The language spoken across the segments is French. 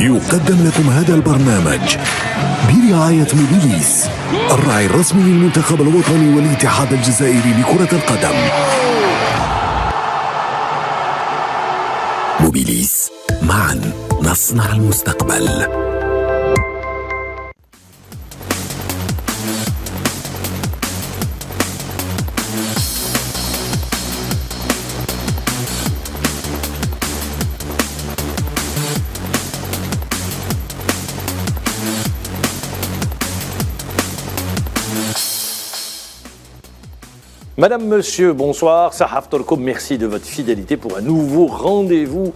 يقدم لكم هذا البرنامج برعاية موبيليس، الراعي الرسمي للمنتخب الوطني والاتحاد الجزائري لكرة القدم. موبيليس، معا نصنع المستقبل. Madame, Monsieur, bonsoir. Sahaf Tolkom, merci de votre fidélité pour un nouveau rendez-vous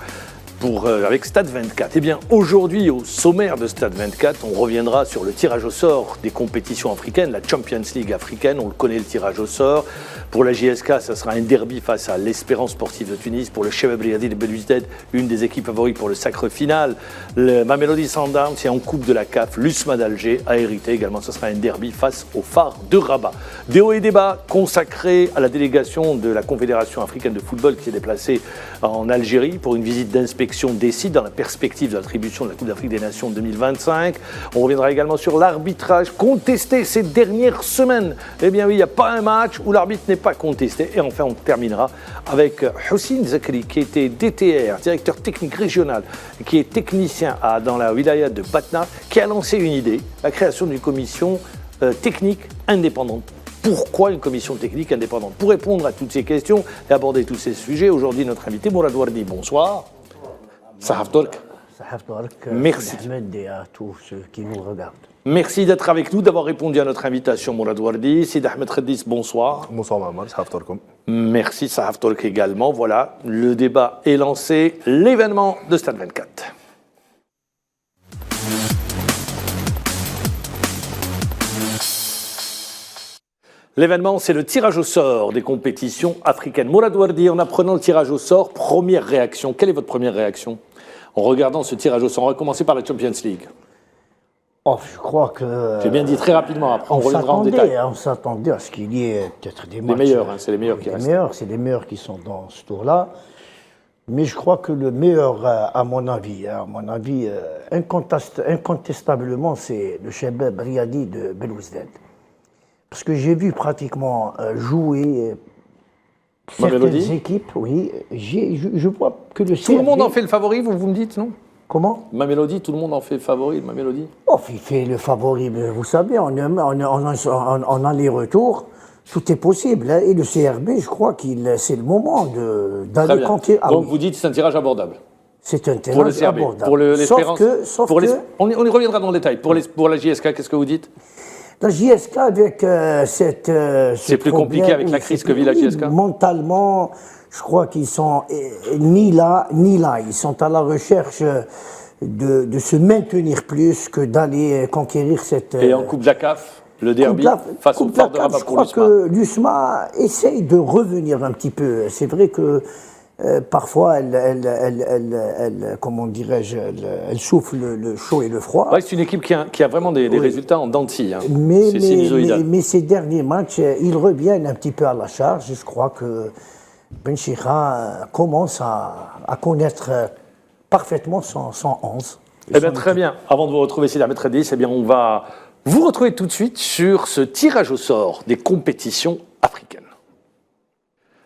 avec Stade 24. Eh bien, aujourd'hui, au sommaire de Stade 24, on reviendra sur le tirage au sort des compétitions africaines, la Champions League africaine. On le connaît, le tirage au sort. Pour la JSK, ça sera un derby face à l'Espérance sportive de Tunis. Pour le Chebab Riadi de Belouizdad, une des équipes favorites pour le sacre final. Le Mamelodi Sundowns, c'est en coupe de la CAF. L'USMA d'Alger a hérité également. Ce sera un derby face au Phare de Rabat. Des hauts et des bas consacrés à la délégation de la Confédération africaine de football qui s'est déplacée en Algérie pour une visite d'inspection des sites dans la perspective de l'attribution de la Coupe d'Afrique des Nations 2025. On reviendra également sur l'arbitrage contesté ces dernières semaines. Eh bien oui, il n'y a pas un match où l'arbitre n'est pas contesté. Et enfin, on terminera avec Houssine Zakri, qui était DTR, directeur technique régional, qui est technicien dans la wilaya de Batna, qui a lancé une idée, la création d'une commission technique indépendante. Pourquoi une commission technique indépendante? Pour répondre à toutes ces questions et aborder tous ces sujets, aujourd'hui, notre invité, Mourad Wardi. Bonsoir. Sahaf Tolk. Merci. Ahmed et à tous ceux qui nous regardent. Merci d'être avec nous, d'avoir répondu à notre invitation, Mourad Wardi. Sid Ahmed Khaddis, bonsoir. Bonsoir, Maman. Sahaf Tolkom. Merci, Sahaf Tolk également. Voilà, le débat est lancé. L'événement de Stade 24. L'événement, c'est le tirage au sort des compétitions africaines. Mourad Wardi, en apprenant le tirage au sort, première réaction. Quelle est votre première réaction en regardant ce tirage au sort? On va commencer par la Champions League. Oh, je crois que... J'ai bien dit très rapidement, après on reviendra en détail. On s'attendait à ce qu'il y ait peut-être des matchs... Les meilleurs, c'est les meilleurs qui restent. C'est les meilleurs qui sont dans ce tour-là. Mais je crois que le meilleur, à mon avis, incontestablement, c'est le Chebab Riadi de Belouizdad. Parce que j'ai vu pratiquement jouer certaines équipes, oui. Je vois que le CRB... Tout le monde en fait le favori, vous me dites, non? Comment? Mamelodi, tout le monde en fait favori, Mamelodi. Oh, il fait le favori, mais vous savez, en aller-retour, tout est possible. Hein. Et le CRB, je crois que c'est le moment d'aller conquérir. Donc vous dites que c'est un tirage abordable? C'est un tirage abordable. Pour l'Espérance. On y reviendra dans le détail. Pour la JSK, qu'est-ce que vous dites? La JSK, avec cette... c'est plus compliqué avec la crise que vit la JSK? Mentalement, je crois qu'ils sont ni là, ni là. Ils sont à la recherche de se maintenir plus que d'aller conquérir cette... Et en Coupe de la CAF, le derby face au Phare de Rabat pour l'USMA. Je crois que l'USMA essaye de revenir un petit peu. C'est vrai que parfois, comment dirais-je, elle souffle le chaud et le froid. Ouais, c'est une équipe qui a vraiment des résultats en dents de scie. Hein. Mais ces derniers matchs, ils reviennent un petit peu à la charge. Je crois que Benchira commence à connaître parfaitement son 11. Eh bien, très bien. Avant de vous retrouver, Sid Ahmed Khaddis, eh bien, on va vous retrouver tout de suite sur ce tirage au sort des compétitions africaines.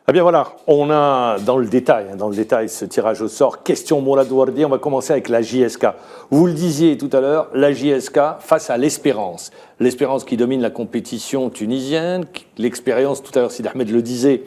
Eh bien voilà, on a dans le détail ce tirage au sort. Question Mourad Wardi, on va commencer avec la JSK. Vous le disiez tout à l'heure, la JSK face à l'Espérance. L'Espérance qui domine la compétition tunisienne. L'expérience, tout à l'heure, Sid Ahmed le disait,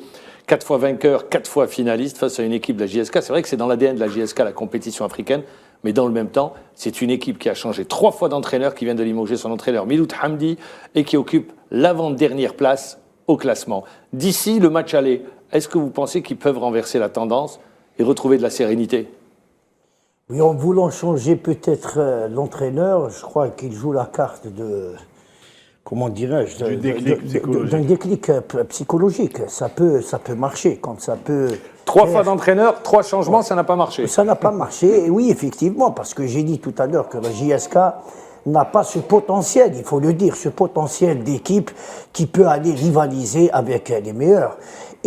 4 fois vainqueur, 4 fois finaliste face à une équipe de la JSK. C'est vrai que c'est dans l'ADN de la JSK, la compétition africaine, mais dans le même temps, c'est une équipe qui a changé 3 fois d'entraîneur, qui vient de limoger son entraîneur Miloud Hamdi et qui occupe l'avant-dernière place au classement. D'ici le match aller, est-ce que vous pensez qu'ils peuvent renverser la tendance et retrouver de la sérénité? Oui, en voulant changer peut-être l'entraîneur, je crois qu'il joue la carte de... Comment dirais-je? D'un déclic psychologique. Ça peut marcher quand ça peut... 3 fois d'entraîneur, 3 changements, ça n'a pas marché. Ça n'a pas marché, et oui, effectivement, parce que j'ai dit tout à l'heure que la JSK n'a pas ce potentiel, il faut le dire, ce potentiel d'équipe qui peut aller rivaliser avec les meilleurs.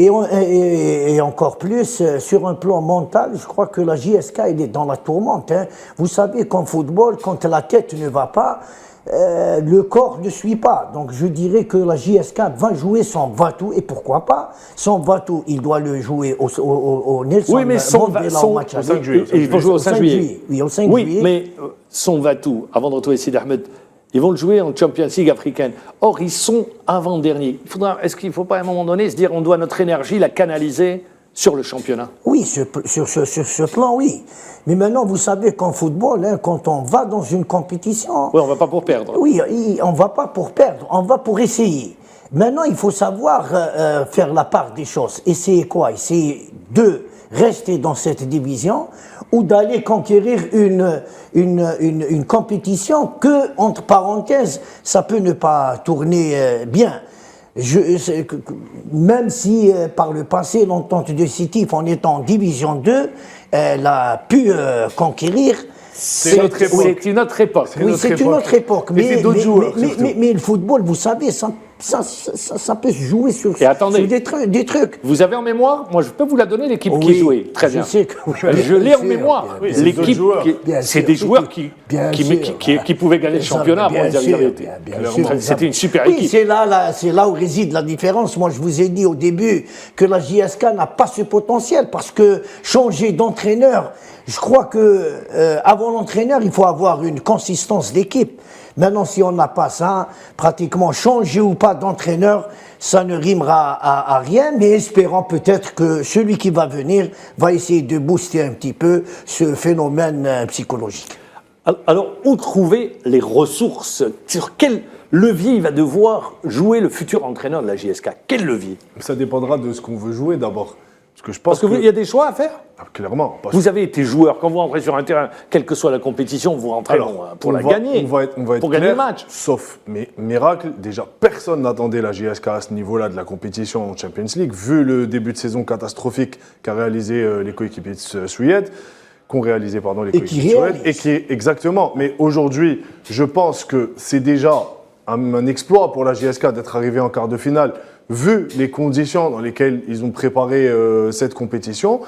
Et encore plus, sur un plan mental, je crois que la JSK, elle est dans la tourmente. Hein. Vous savez qu'en football, quand la tête ne va pas, le corps ne suit pas. Donc je dirais que la JSK va jouer son Vatou, et pourquoi pas. Son Vatou, il doit le jouer au Nelson oui, mais Mandela au match aller. Ils vont jouer au 5 juillet. Oui, au 5 oui, juillet. mais son Vatou, avant de retrouver Sid Ahmed, ils vont le jouer en Champions League africaine. Or, ils sont avant-derniers. Est-ce qu'il ne faut pas à un moment donné se dire on doit notre énergie la canaliser sur le championnat? Oui, sur ce plan, oui. Mais maintenant, vous savez qu'en football, hein, quand on va dans une compétition... Oui, on ne va pas pour perdre. Oui, on ne va pas pour perdre, on va pour essayer. Maintenant, il faut savoir faire la part des choses. Essayer quoi? Essayer de rester dans cette division ou d'aller conquérir une compétition que, entre parenthèses, ça peut ne pas tourner bien. Même si par le passé, l'entente de Sétif, en étant en division 2, elle a pu conquérir. C'est une autre époque. Oui, c'est une autre époque. Mais c'est d'autres joueurs. Mais le football, vous savez, ça peut se jouer sur des trucs. Vous avez en mémoire? Moi, je peux vous la donner, l'équipe qui jouait. Très bien. Je sais que je l'ai en mémoire. L'équipe, c'est des joueurs qui pouvaient gagner le championnat. C'était une super équipe. Oui, c'est là où réside la différence. Moi, je vous ai dit au début que la JSK n'a pas ce potentiel parce que changer d'entraîneur, je crois que avant l'entraîneur, il faut avoir une consistance d'équipe. Maintenant, si on n'a pas ça, pratiquement changer ou pas d'entraîneur, ça ne rimera à rien, mais espérons peut-être que celui qui va venir va essayer de booster un petit peu ce phénomène psychologique. Alors, où trouver les ressources? Sur quel levier il va devoir jouer le futur entraîneur de la JSK? Quel levier? Ça dépendra de ce qu'on veut jouer d'abord. Parce qu'il y a des choix à faire? Clairement. Vous avez été joueur, quand vous rentrez sur un terrain, quelle que soit la compétition, vous rentrez pour la gagner, on va être pour gagner le match. Sauf miracle, déjà personne n'attendait la JSK à ce niveau-là de la compétition en Champions League, vu le début de saison catastrophique qu'a réalisé les coéquipiers de Suède, qu'ont réalisé les coéquipiers de Suède, et qui est exactement. Mais aujourd'hui, je pense que c'est déjà un exploit pour la JSK d'être arrivé en quart de finale, vu les conditions dans lesquelles ils ont préparé cette compétition.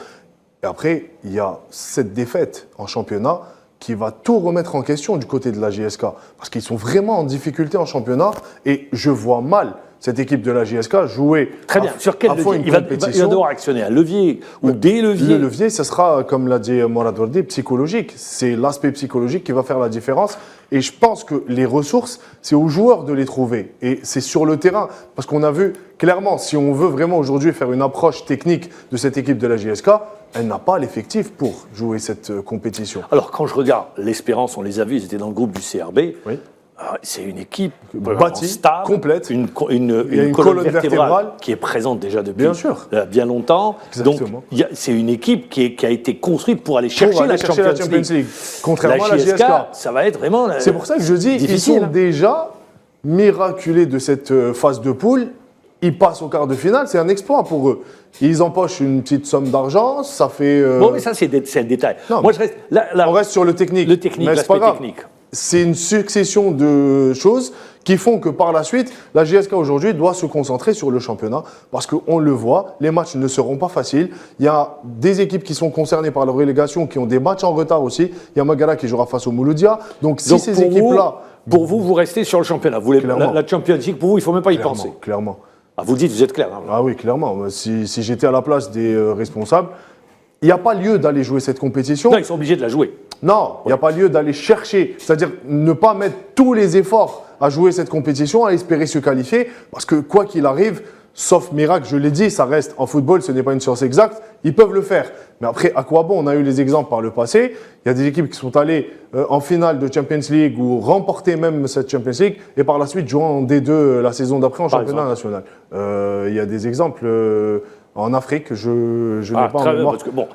Et après, il y a cette défaite en championnat qui va tout remettre en question du côté de la JSK. Parce qu'ils sont vraiment en difficulté en championnat et je vois mal cette équipe de la JSK jouer. Très bien. Sur quel levier il va devoir actionner un levier ou des leviers? Le levier, ce sera, comme l'a dit Morad Wardi, psychologique. C'est l'aspect psychologique qui va faire la différence. Et je pense que les ressources, c'est aux joueurs de les trouver. Et c'est sur le terrain. Parce qu'on a vu clairement, si on veut vraiment aujourd'hui faire une approche technique de cette équipe de la JSK, elle n'a pas l'effectif pour jouer cette compétition. Alors quand je regarde l'Espérance, on les a vus, ils étaient dans le groupe du CRB. Oui. C'est une équipe bâtie, stable, complète. Une colonne vertébrale qui est présente déjà depuis bien longtemps. Exactement. Donc c'est une équipe qui a été construite pour aller chercher la Champions League. Contrairement à la JSK, ça va être vraiment. C'est pour ça que je dis ils sont déjà miraculés de cette phase de poule. Ils passent au quart de finale, c'est un exploit pour eux. Ils empochent une petite somme d'argent, ça fait. Bon, mais ça c'est un détail. Non, moi je reste. On reste sur le technique. Le technique, l'aspect technique. C'est une succession de choses qui font que par la suite, la JSK aujourd'hui doit se concentrer sur le championnat parce qu'on le voit, les matchs ne seront pas faciles. Il y a des équipes qui sont concernées par la relégation qui ont des matchs en retard aussi. Il y a Magara qui jouera face au Mouloudia. Donc si ces équipes-là... Pour vous, vous restez sur le championnat. Vous la Champions League, pour vous, il ne faut même pas y penser. Clairement. Ah, vous dites, vous êtes clair. Hein. Ah oui, clairement. Si j'étais à la place des responsables, il n'y a pas lieu d'aller jouer cette compétition. Non, ils sont obligés de la jouer. Non, il n'y a pas lieu d'aller chercher, c'est-à-dire ne pas mettre tous les efforts à jouer cette compétition, à espérer se qualifier, parce que quoi qu'il arrive, sauf miracle, je l'ai dit, ça reste en football, ce n'est pas une science exacte, ils peuvent le faire. Mais après, à quoi bon? On a eu les exemples par le passé, il y a des équipes qui sont allées en finale de Champions League ou remporter même cette Champions League, et par la suite jouer en D2 la saison d'après en championnat national. Il y a des exemples... en Afrique, je n'ai pas en mémoire. Parce que, bon,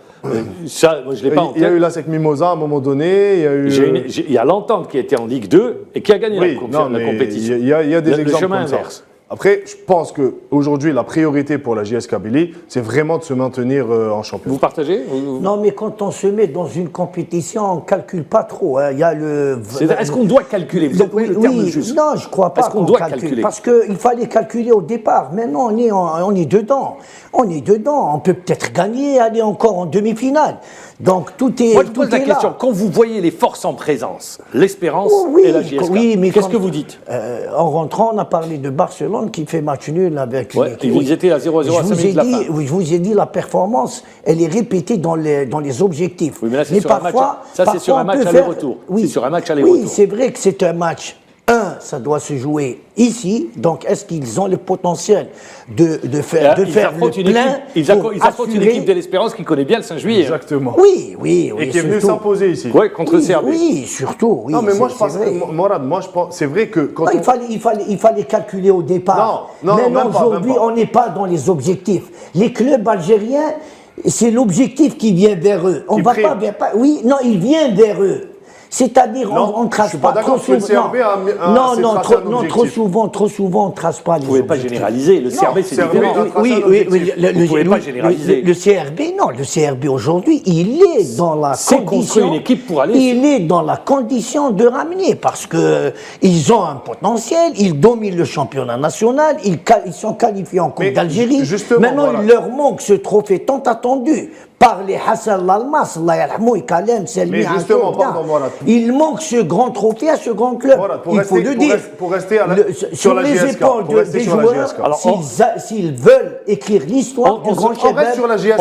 ça, moi, je l'ai pas en tête. Il y a eu la SEC Mimosa à un moment donné. Il y a l'Entente qui était en Ligue 2 et qui a gagné la compétition. Il y a des exemples le chemin comme inverse. Après, je pense qu'aujourd'hui, la priorité pour la JS Kabylie, c'est vraiment de se maintenir en championnat. Vous partagez Non, mais quand on se met dans une compétition, on ne calcule pas trop. Hein. Il y a le... Est-ce qu'on doit calculer? Vous employez le terme juste. Non, je ne crois pas. Est-ce qu'on doit calculer? Parce qu'il fallait calculer au départ. Maintenant, on est dedans. On est dedans. On peut peut-être gagner, aller encore en demi-finale. Donc tout est. Moi, je pose la question. Là. Quand vous voyez les forces en présence, l'Espérance et la JSK, qu'est-ce que vous dites? En rentrant, on a parlé de Barcelone qui fait match nul avec une équipe. Ils étaient à 0-0 à 5 minutes de la fin. Oui, je vous ai dit, la performance, elle est répétée dans les objectifs. Oui, mais là, c'est sur parfois, c'est sur un match aller-retour. Oui, c'est sur un match aller-retour. Oui, c'est vrai que c'est un match. Ça doit se jouer ici. Donc, est-ce qu'ils ont le potentiel de faire le plein? Ils affrontent une équipe de l'Espérance qui connaît bien le 5 juillet. Exactement. Oui. Et qui est venue s'imposer ici. Oui, contre le CRB. Oui, surtout. Oui, non, mais moi, je pense, Morad, c'est vrai que quand il fallait calculer au départ. Non, mais même aujourd'hui, on n'est pas dans les objectifs. Les clubs algériens, c'est l'objectif qui vient vers eux. On va pas vers... Oui, non, il vient vers eux. C'est-à-dire, on ne trace pas trop souvent. Trop souvent, on ne trace pas les Vous ne pouvez pas généraliser. Le CRB, c'est différent. Oui, vous ne pouvez pas généraliser. Le CRB aujourd'hui, il est dans la condition. Une équipe pour aller. Il est dans la condition de ramener parce que ils ont un potentiel, ils dominent le championnat national, ils sont qualifiés en Coupe d'Algérie. Maintenant, il leur manque ce trophée tant attendu par les Hassan Lalmas, Allah yarhamou, Ikalem, Selmi, justement, pardon, Morad. Il manque ce grand trophée à ce grand club. Morad, il faut le dire. Pour rester sur les épaules des joueurs, s'ils veulent écrire l'histoire du grand chef. On reste sur la JSK.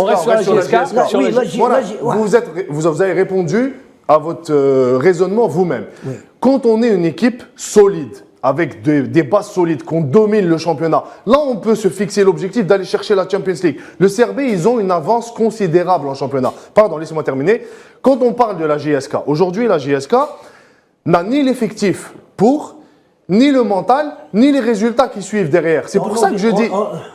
Vous avez répondu à votre raisonnement vous-même. Oui. Quand on est une équipe solide, avec des bases solides, qu'on domine le championnat. Là, on peut se fixer l'objectif d'aller chercher la Champions League. Le CRB, ils ont une avance considérable en championnat. Pardon, laissez-moi terminer. Quand on parle de la JSK, aujourd'hui, la JSK n'a ni l'effectif pour, ni le mental, ni les résultats qui suivent derrière. C'est pour ça que je dis,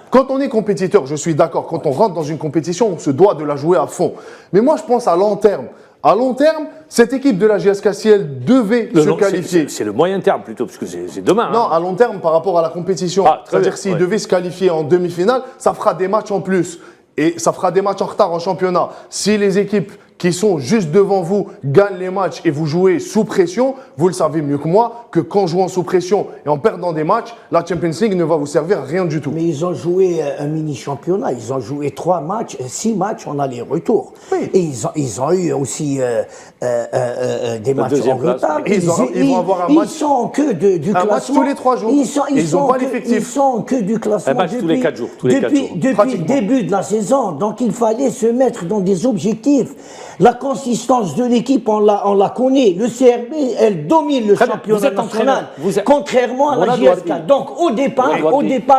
quand on est compétiteur, je suis d'accord, quand on rentre dans une compétition, on se doit de la jouer à fond. Mais moi, je pense à long terme. À long terme, cette équipe de la JSK, si elle devait se qualifier... C'est le moyen terme plutôt, parce que c'est demain. Non, à long terme par rapport à la compétition. C'est-à-dire s'il devait se qualifier en demi-finale, ça fera des matchs en plus. Et ça fera des matchs en retard en championnat. Si les équipes qui sont juste devant vous gagnent les matchs et vous jouez sous pression, vous le savez mieux que moi, que qu'en jouant sous pression et en perdant des matchs, la Champions League ne va vous servir à rien du tout. Mais ils ont joué un mini-championnat, ils ont joué 6 matchs en aller-retour. Oui. Et ils ont eu aussi des matchs en retard. Ils vont avoir un match. Ils sont que du classement. Match tous les 3 jours. Ils n'ont pas l'effectif. Ils sont que du classement. Un match tous les 4 jours. Depuis le début de la saison. Donc il fallait se mettre dans des objectifs. La consistance de l'équipe, on la connaît. Le CRB, elle domine le championnat national, contrairement à la JSK. Donc, au départ,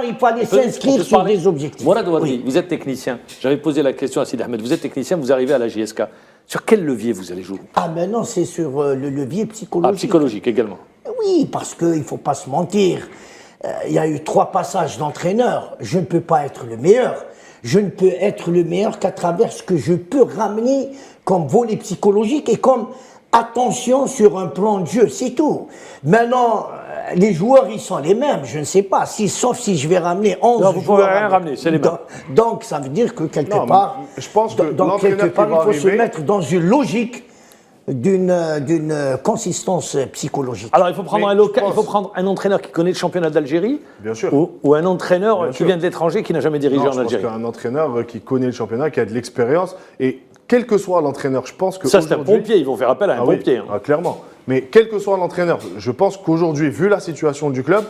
il fallait s'inscrire sur des objectifs. Morad Ouadri, vous êtes technicien. J'avais posé la question à Sid Ahmed. Vous êtes technicien, vous arrivez à la JSK. Sur quel levier vous allez jouer? Ah, mais non, c'est sur le levier psychologique. Ah, psychologique également. Oui, parce qu'il ne faut pas se mentir. Il y a eu 3 passages d'entraîneur. Je ne peux pas être le meilleur. Je ne peux être le meilleur qu'à travers ce que je peux ramener comme volet psychologique et comme attention sur un plan de jeu, c'est tout. Maintenant, les joueurs, ils sont les mêmes, je ne sais pas, sauf si je vais ramener 11 joueurs. Non, vous ne pouvez rien ramener, c'est les mêmes. Donc, ça veut dire que quelque part, je pense que il faut se mettre dans une logique d'une consistance psychologique. Alors, il faut prendre un entraîneur qui connaît le championnat d'Algérie. Bien sûr. Ou un entraîneur qui vient de l'étranger, qui n'a jamais dirigé en Algérie. Je pense qu'un entraîneur qui connaît le championnat, qui a de l'expérience, et quel que soit l'entraîneur, je pense que ça, c'est un pompier, ils vont faire appel à un pompier. Oui, clairement. Mais quel que soit l'entraîneur, je pense qu'aujourd'hui, vu la situation du club,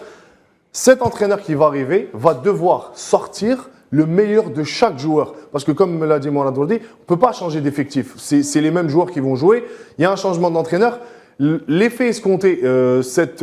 cet entraîneur qui va arriver va devoir sortir le meilleur de chaque joueur. Parce que comme me l'a dit Morad Ouadri, on ne peut pas changer d'effectif. C'est les mêmes joueurs qui vont jouer. Il y a un changement d'entraîneur. L'effet escompté, cet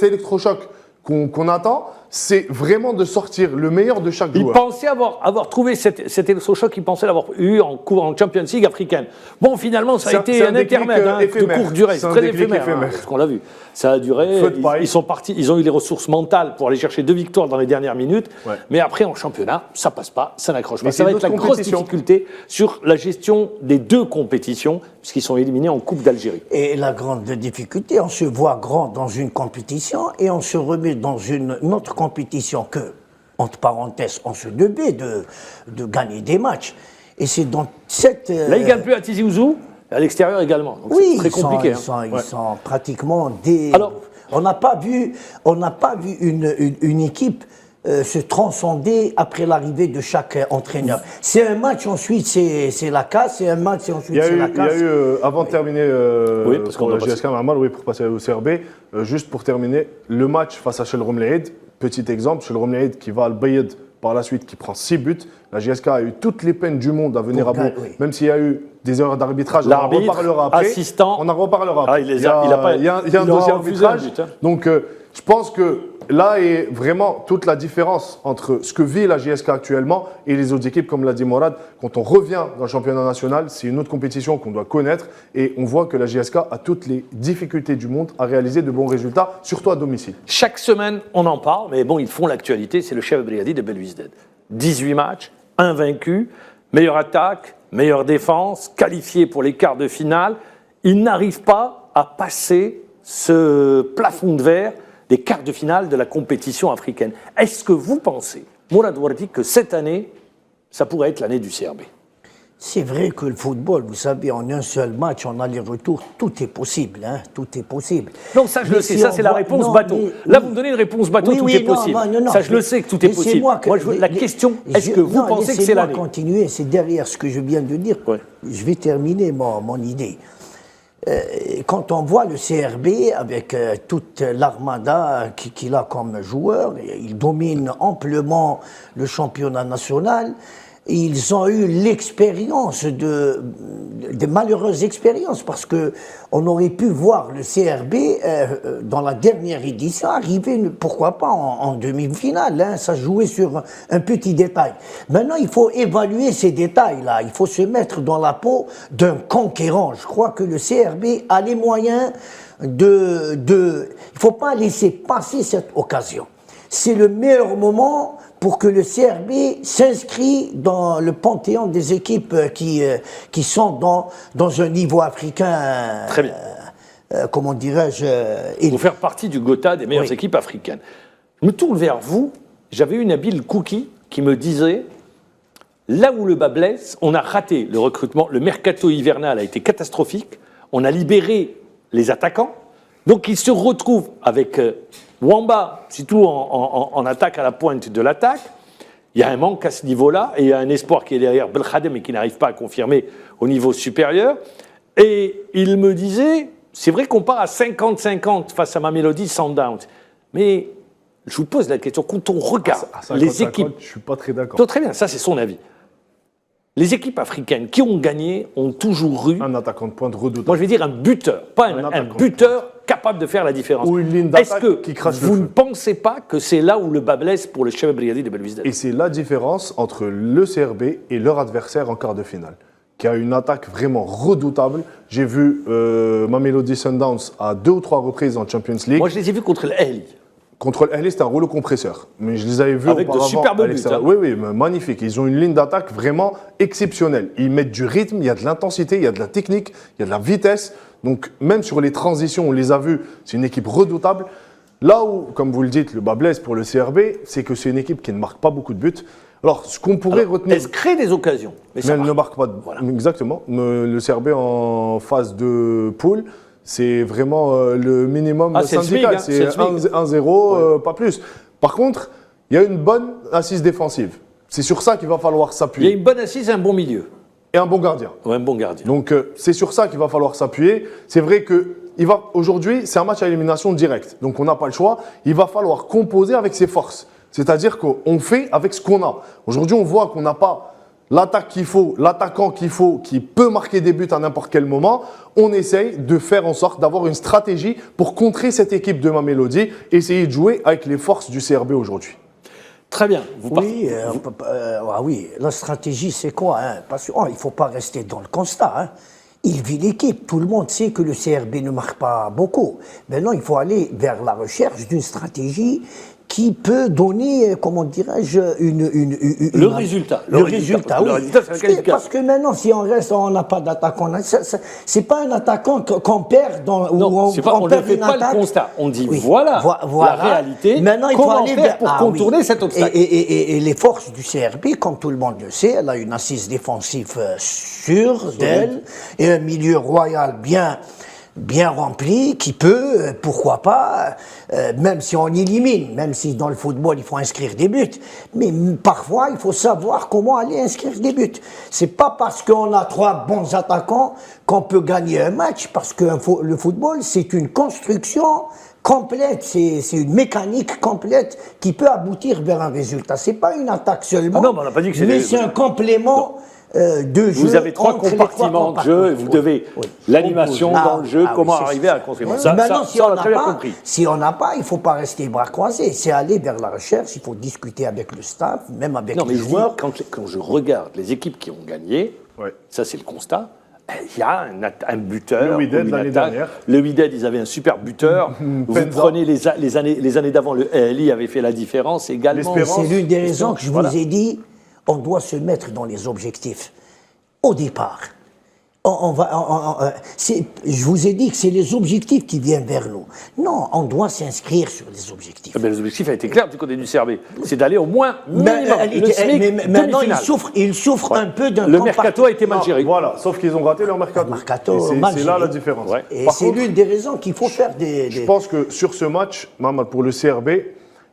électrochoc qu'on attend, c'est vraiment de sortir le meilleur de chaque Il joueur. pensait avoir trouvé cet électrochoc, il pensait l'avoir eu en Champions League africaine. Bon, finalement, ça a été un intermède de courte durée. C'est très éphémère, ce qu'on l'a vu. Ça a duré, ils sont partis, ils ont eu les ressources mentales pour aller chercher 2 victoires dans les dernières minutes. Ouais. Mais après, en championnat, ça passe pas, ça n'accroche pas. Ça va être la grosse difficulté sur la gestion des 2 compétitions, puisqu'ils sont éliminés en Coupe d'Algérie. Et la grande difficulté, on se voit grand dans une compétition et on se remet dans une autre compétition que, entre parenthèses, on se devait de gagner des matchs. Et c'est dans cette... Là, ils ne gagnent plus à Tizi Ouzou, à l'extérieur également. Donc oui, c'est très compliqué. Ils sont pratiquement des... Alors, on n'a pas vu une équipe se transcender après l'arrivée de chaque entraîneur. C'est un match, ensuite c'est la casse, c'est un match et ensuite c'est la casse. Il y a eu, avant de terminer pour la GSK Marmal, pour passer au CRB, juste pour terminer, le match face à Chel Romleïd, petit exemple, Chel Romleïd qui va à Al-Bayed par la suite, qui prend 6 buts. La GSK a eu toutes les peines du monde à venir à bout, même s'il y a eu des erreurs d'arbitrage. On en reparlera après. Assistant. On en reparlera après. Il y a un dossier arbitrage. Donc, je pense que là est vraiment toute la différence entre ce que vit la GSK actuellement et les autres équipes, comme l'a dit Morad. Quand on revient dans le championnat national, c'est une autre compétition qu'on doit connaître et on voit que la GSK a toutes les difficultés du monde à réaliser de bons résultats, surtout à domicile. Chaque semaine, on en parle, mais bon, ils font l'actualité, c'est le chef Briadi de Belouizdad. 18 matchs, invaincu, meilleure attaque, meilleure défense, qualifié pour les quarts de finale. Ils n'arrivent pas à passer ce plafond de verre des quarts de finale de la compétition africaine. Est-ce que vous pensez, Mourad Wardi, que cette année, ça pourrait être l'année du CRB? C'est vrai que le football, vous savez, en un seul match, en aller-retour, tout est possible, hein, tout est possible. Non, ça je le sais, ça c'est la réponse bateau. Là, vous me donnez une réponse bateau, tout est possible. Ça je le sais que tout est possible. Moi, la question, est-ce que vous pensez que c'est l'année? Laissez-moi continuer, c'est derrière ce que je viens de dire. Ouais. Je vais terminer mon idée. Quand on voit le CRB avec toute l'armada qu'il a comme joueur, il domine amplement le championnat national. Ils ont eu l'expérience de malheureuses expériences parce que on aurait pu voir le CRB dans la dernière édition arriver, pourquoi pas en demi-finale, hein, ça jouait sur un petit détail. Maintenant, il faut évaluer ces détails-là, il faut se mettre dans la peau d'un conquérant. Je crois que le CRB a les moyens il ne faut pas laisser passer cette occasion. C'est le meilleur moment pour que le CRB s'inscrit dans le panthéon des équipes qui sont dans un niveau africain. Très bien. Comment dirais-je Pour faire partie du Gotha des meilleures équipes africaines. Je me tourne vers vous. J'avais une habile cookie qui me disait là où le bas blesse, on a raté le recrutement. Le mercato hivernal a été catastrophique. On a libéré les attaquants. Donc ils se retrouvent avec Wamba, surtout en attaque à la pointe de l'attaque. Il y a un manque à ce niveau-là et il y a un espoir qui est derrière Belkhadem et qui n'arrive pas à confirmer au niveau supérieur. Et il me disait, c'est vrai qu'on part à 50-50 face à Mamelodi Sundowns, mais je vous pose la question, quand on regarde les équipes... Je ne suis pas très d'accord. Très bien, ça c'est son avis. Les équipes africaines qui ont gagné ont toujours eu... Un attaquant de pointe redoutable. Moi je vais dire un buteur, pas un buteur capable de faire la différence. Ou une ligne d'attaque qui crache le feu. Vous ne pensez pas que c'est là où le bas blesse pour le chef Briadi de Belouizdad? Et c'est la différence entre le CRB et leur adversaire en quart de finale, qui a une attaque vraiment redoutable. J'ai vu Mamelodi Sundowns à 2 ou 3 reprises en Champions League. Moi je les ai vus contre l'Ahly. Contre l'Ahly, c'était un rouleau compresseur. Mais je les avais vus avec auparavant. De superbes buts. Hein. Oui, magnifique. Ils ont une ligne d'attaque vraiment exceptionnelle. Ils mettent du rythme, il y a de l'intensité, il y a de la technique, il y a de la vitesse. Donc, même sur les transitions, on les a vus, c'est une équipe redoutable. Là où, comme vous le dites, le bas blesse pour le CRB, c'est que c'est une équipe qui ne marque pas beaucoup de buts. Alors, ce qu'on pourrait retenir... Elle se crée des occasions. Mais elle ne marque pas de... Voilà. Exactement. Le CRB en phase de poule, c'est vraiment le minimum syndical. C'est 1-0, pas plus. Par contre, il y a une bonne assise défensive. C'est sur ça qu'il va falloir s'appuyer. Il y a une bonne assise et un bon milieu. Et un bon gardien. Ouais, un bon gardien. Donc, c'est sur ça qu'il va falloir s'appuyer. C'est vrai que aujourd'hui, c'est un match à élimination directe. Donc, on n'a pas le choix. Il va falloir composer avec ses forces. C'est-à-dire qu'on fait avec ce qu'on a. Aujourd'hui, on voit qu'on n'a pas l'attaque qu'il faut, l'attaquant qu'il faut, qui peut marquer des buts à n'importe quel moment, on essaye de faire en sorte d'avoir une stratégie pour contrer cette équipe de Mamelodi, essayer de jouer avec les forces du CRB aujourd'hui. Très bien. Oui, la stratégie, c'est quoi Parce qu'il ne faut pas rester dans le constat. Il vit l'équipe. Tout le monde sait que le CRB ne marque pas beaucoup. Maintenant, il faut aller vers la recherche d'une stratégie qui peut donner, comment dirais-je, le résultat. Le résultat, oui. Le résultat, c'est la qualification. Parce que maintenant, si on reste, on n'a pas d'attaquant. C'est pas un attaquant qu'on perd dans. Non, on ne fait pas le constat. On dit voilà la réalité. Maintenant, il faut aller faire pour contourner cet obstacle. Et les forces du CRB, comme tout le monde le sait, elle a une assise défensive sûre d'elle et un milieu royal bien rempli, qui peut, pourquoi pas, même si on élimine, même si dans le football il faut inscrire des buts, mais parfois il faut savoir comment aller inscrire des buts. C'est pas parce qu'on a 3 bons attaquants qu'on peut gagner un match, parce que le football c'est une construction complète, c'est une mécanique complète qui peut aboutir vers un résultat. C'est pas une attaque seulement, non, mais on n'a pas dit que mais c'est un complément. De jeu. Vous avez 3 compartiments de jeu et vous devez l'animation dans le jeu, comment arriver à construire. Ça, maintenant, si on n'a pas compris. Si on n'a pas, il ne faut pas rester bras croisés. C'est aller vers la recherche, il faut discuter avec le staff, même avec les joueurs. Quand je regarde les équipes qui ont gagné, ça c'est le constat. Il y a un buteur. Le Wydad l'année dernière. Le Wydad, ils avaient un super buteur. Vous prenez les années d'avant, le LI avait fait la différence également. C'est l'une des raisons que je vous ai dit. On doit se mettre dans les objectifs. Au départ, je vous ai dit que c'est les objectifs qui viennent vers nous. Non, on doit s'inscrire sur les objectifs. Mais les objectifs a été clair du côté du CRB. C'est d'aller au moins minimum. Mais maintenant, il souffre un peu d'un... Le mercato a été mal géré. Voilà, sauf qu'ils ont raté leur mercato. C'est là la différence. Et c'est l'une des raisons qu'il faut faire des... Je pense que sur ce match, Mamad, pour le CRB,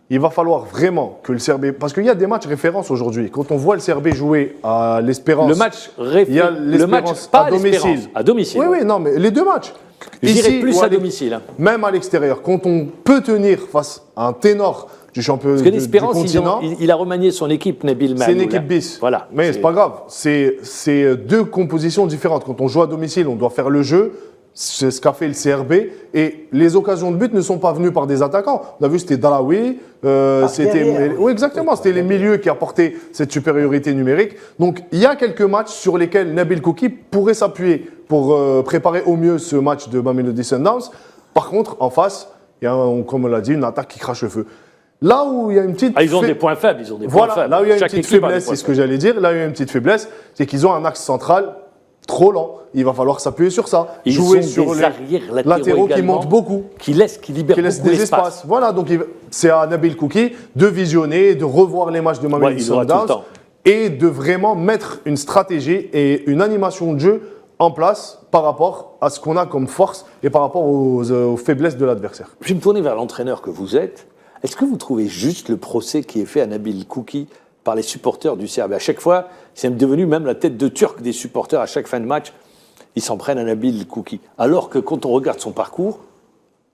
il va falloir vraiment que le CRB... Parce qu'il y a des matchs références aujourd'hui. Quand on voit le CRB jouer à l'Espérance... Il y a l'Espérance à domicile. À domicile. Oui, non, mais les 2 matchs. Je dirais plus à domicile. Même à l'extérieur. Quand on peut tenir face à un ténor du championnat du continent... Parce que l'Espérance, il a remanié son équipe, Nabil Mahmoud. C'est une équipe bis. Voilà. Mais c'est pas grave. C'est 2 compositions différentes. Quand on joue à domicile, on doit faire le jeu. C'est ce qu'a fait le CRB. Et les occasions de but ne sont pas venues par des attaquants. On a vu, c'était Dalaoui. Oui, exactement. C'était les milieux qui apportaient cette supériorité numérique. Donc, il y a quelques matchs sur lesquels Nabil Kouki pourrait s'appuyer pour préparer au mieux ce match de Mamelodi Sundowns. Par contre, en face, il y a, comme on l'a dit, une attaque qui crache le feu. Là où il y a une petite... ils ont des points faibles. Là où il y a une petite faiblesse, c'est ce que j'allais dire. Là où il y a une petite faiblesse, c'est qu'ils ont un axe central trop lent. Il va falloir s'appuyer sur ça. Jouer sur les latéraux qui montent beaucoup. Qui libèrent beaucoup des espaces. Voilà, donc c'est à Nabil Kouki de visionner, de revoir les matchs de Mamelodi Sundowns et de vraiment mettre une stratégie et une animation de jeu en place par rapport à ce qu'on a comme force et par rapport aux faiblesses de l'adversaire. Je vais me tourner vers l'entraîneur que vous êtes. Est-ce que vous trouvez juste le procès qui est fait à Nabil Kouki par les supporters du CRB? À chaque fois, c'est devenu même la tête de turc des supporters. À chaque fin de match, ils s'en prennent à Nabil Kouki. Alors que quand on regarde son parcours,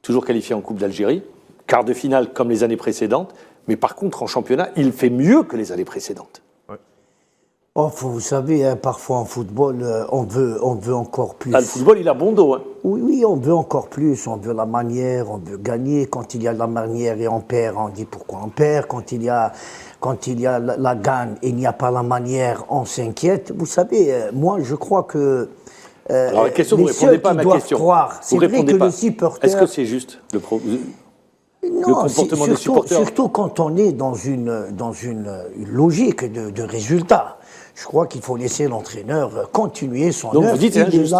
toujours qualifié en Coupe d'Algérie, quart de finale comme les années précédentes, mais par contre en championnat, il fait mieux que les années précédentes. Oh, vous savez, parfois en football, on veut encore plus. Le football, il a bon dos. Oui, on veut encore plus. On veut la manière, on veut gagner. Quand il y a la manière et on perd, on dit pourquoi on perd. Quand il y a la gagne et il n'y a pas la manière, on s'inquiète. Vous savez, moi, je crois que... Alors la question, vous ne répondez pas à ma question. C'est vrai que le supporter... Est-ce que c'est juste le comportement des supporters? Surtout quand on est dans une logique de résultat. Je crois qu'il faut laisser l'entraîneur continuer son œuvre. Donc vous dites c'est injuste.